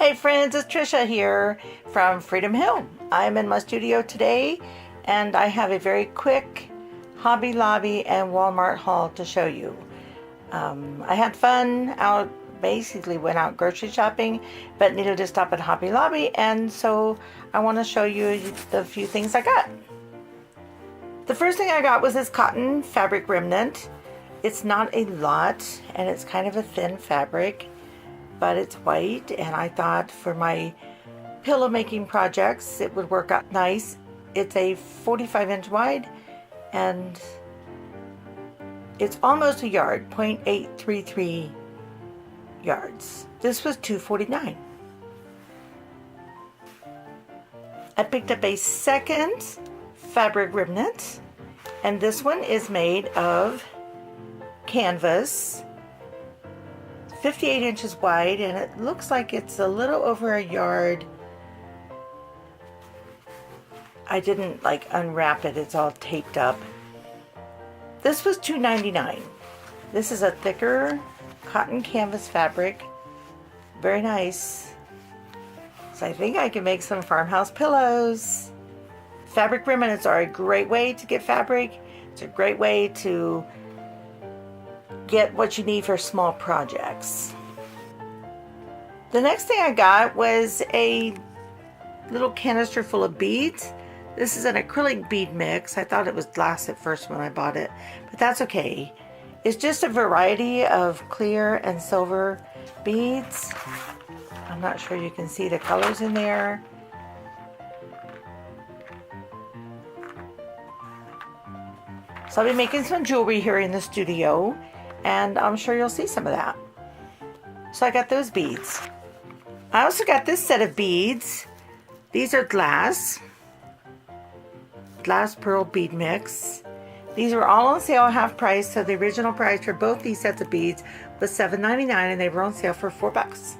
Hey friends, it's Trisha here from Freedom Hill. I'm in my studio today and I have a very quick Hobby Lobby and Walmart haul to show you. I had fun out, basically went out grocery shopping, but needed to stop at Hobby Lobby, and so I want to show you the few things I got. The first thing I got was this cotton fabric remnant. It's not a lot and it's kind of a thin fabric, but it's white, and I thought for my pillow making projects it would work out nice. It's a 45-inch wide and it's almost a yard, 0.833 yards. This was $2.49. I picked up a second fabric remnant, and this one is made of canvas, 58 inches wide, and it looks like it's a little over a yard. I didn't unwrap it, it's all taped up. This was $2.99. This is a thicker cotton canvas fabric, very nice. So I think I can make some farmhouse pillows. Fabric remnants are a great way to get fabric. It's a great way to get what you need for small projects. The next thing I got was a little canister full of beads. This is an acrylic bead mix. I thought it was glass at first when I bought it, but that's okay. It's just a variety of clear and silver beads. I'm not sure you can see the colors in there. So I'll be making some jewelry here in the studio, and I'm sure you'll see some of that. So I got those beads. I also got this set of beads. These are glass pearl bead mix. These were all on sale half price, so the original price for both these sets of beads was $7.99, and they were on sale for $4.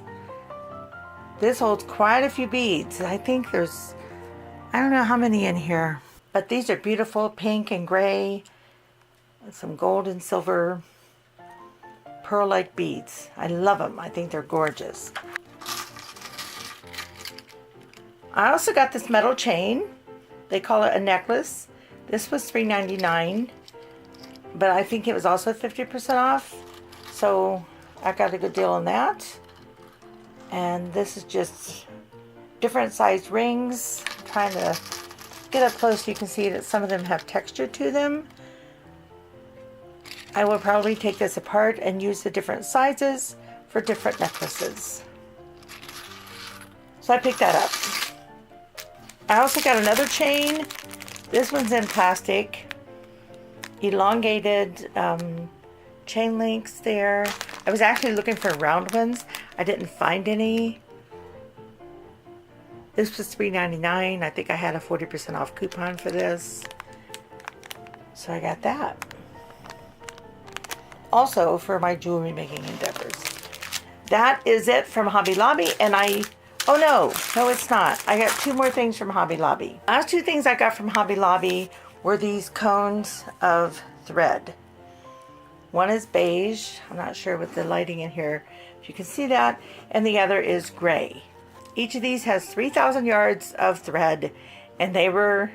This holds quite a few beads. I think there's, I don't know how many in here, but these are beautiful, pink and gray, and some gold and silver pearl-like beads. I love them. I think they're gorgeous. I also got this metal chain. They call it a necklace. This was $3.99, but I think it was also 50% off, so I got a good deal on that. And this is just different sized rings. I'm trying to get up close so you can see that some of them have texture to them. I will probably take this apart and use the different sizes for different necklaces. So I picked that up. I also got another chain. This one's in plastic, elongated chain links there. I was actually looking for round ones. I didn't find any. This was $3.99. I think I had a 40% off coupon for this, so I got that. Also for my jewelry making endeavors. That is it from Hobby Lobby, and oh no, it's not. I got two more things from Hobby Lobby. Last two things I got from Hobby Lobby were these cones of thread. One is beige, I'm not sure with the lighting in here if you can see that, and the other is gray. Each of these has 3,000 yards of thread, and they were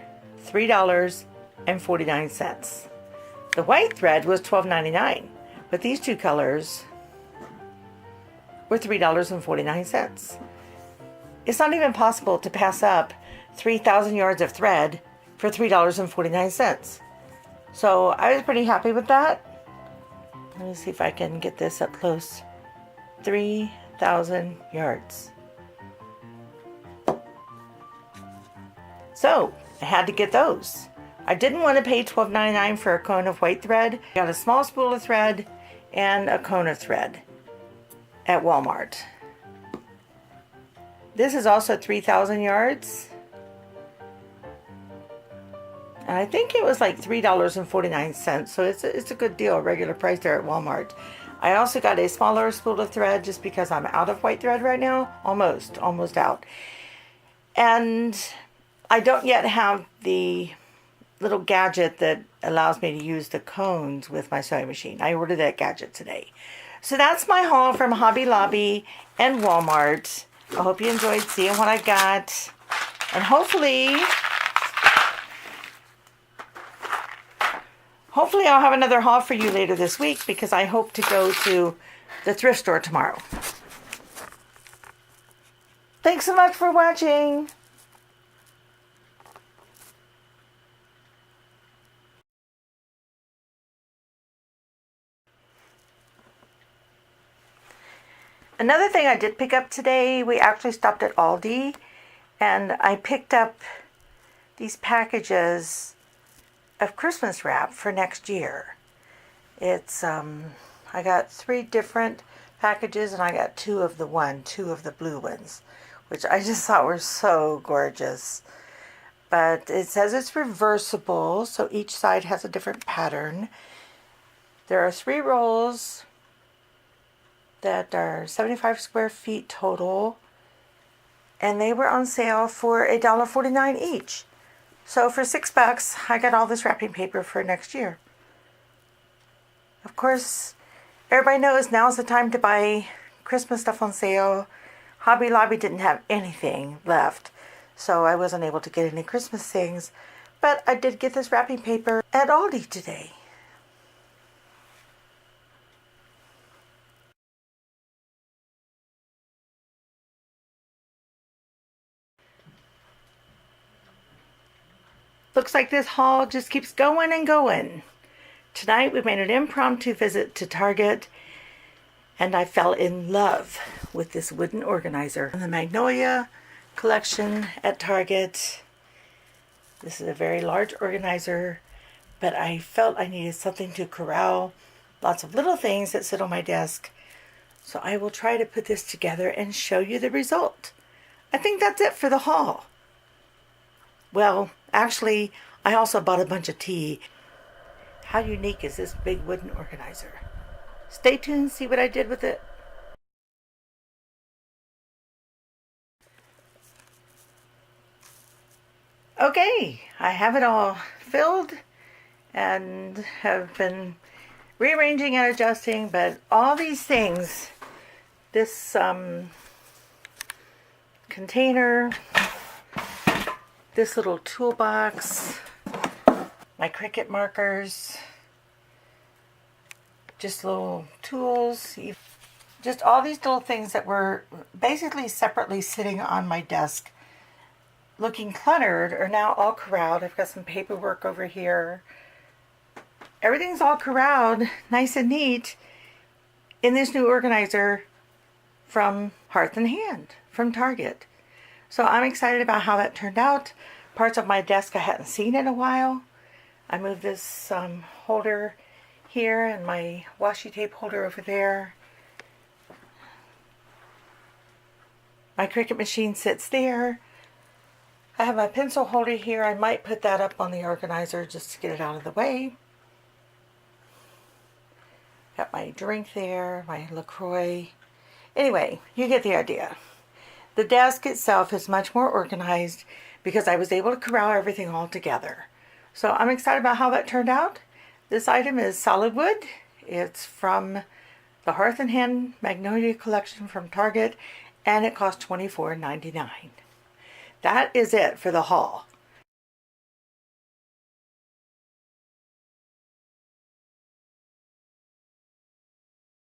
$3.49. The white thread was $12.99, but these two colors were $3.49. It's not even possible to pass up 3,000 yards of thread for $3.49. So I was pretty happy with that. Let me see if I can get this up close. 3,000 yards. So I had to get those. I didn't want to pay $12.99 for a cone of white thread. I got a small spool of thread and a cone of thread at Walmart. This is also 3,000 yards. And I think it was like $3.49, so it's a good deal, regular price there at Walmart. I also got a smaller spool of thread just because I'm out of white thread right now. Almost out. And I don't yet have the little gadget that allows me to use the cones with my sewing machine. I ordered that gadget today. So that's my haul from Hobby Lobby and Walmart. I hope you enjoyed seeing what I got. And hopefully I'll have another haul for you later this week, because I hope to go to the thrift store tomorrow. Thanks so much for watching. Another thing I did pick up today, we actually stopped at Aldi, and I picked up these packages of Christmas wrap for next year. It's, I got 3 different packages, and I got 2 of the blue ones, which I just thought were so gorgeous. But it says it's reversible, so each side has a different pattern. There are 3 rolls that are 75 square feet total, and they were on sale for $1.49 each. So for $6, I got all this wrapping paper for next year. Of course, everybody knows now's the time to buy Christmas stuff on sale. Hobby Lobby didn't have anything left, so I wasn't able to get any Christmas things, but I did get this wrapping paper at Aldi today. Looks like this haul just keeps going and going. Tonight we made an impromptu visit to Target, and I fell in love with this wooden organizer. The Magnolia collection at Target. This is a very large organizer, but I felt I needed something to corral lots of little things that sit on my desk. So I will try to put this together and show you the result. I think that's it for the haul. Well, actually, I also bought a bunch of tea. How unique is this big wooden organizer? Stay tuned, see what I did with it. Okay, I have it all filled and have been rearranging and adjusting, but all these things, this container, this little toolbox, my Cricut markers, just little tools, just all these little things that were basically separately sitting on my desk looking cluttered are now all corralled. I've got some paperwork over here. Everything's all corralled, nice and neat, in this new organizer from Hearth and Hand from Target. So I'm excited about how that turned out. Parts of my desk I hadn't seen in a while. I moved this holder here and my washi tape holder over there. My Cricut machine sits there. I have my pencil holder here. I might put that up on the organizer just to get it out of the way. Got my drink there, my LaCroix. Anyway, you get the idea. The desk itself is much more organized because I was able to corral everything all together. So I'm excited about how that turned out. This item is solid wood. It's from the Hearth and Hand Magnolia collection from Target, and it cost $24.99. That is it for the haul.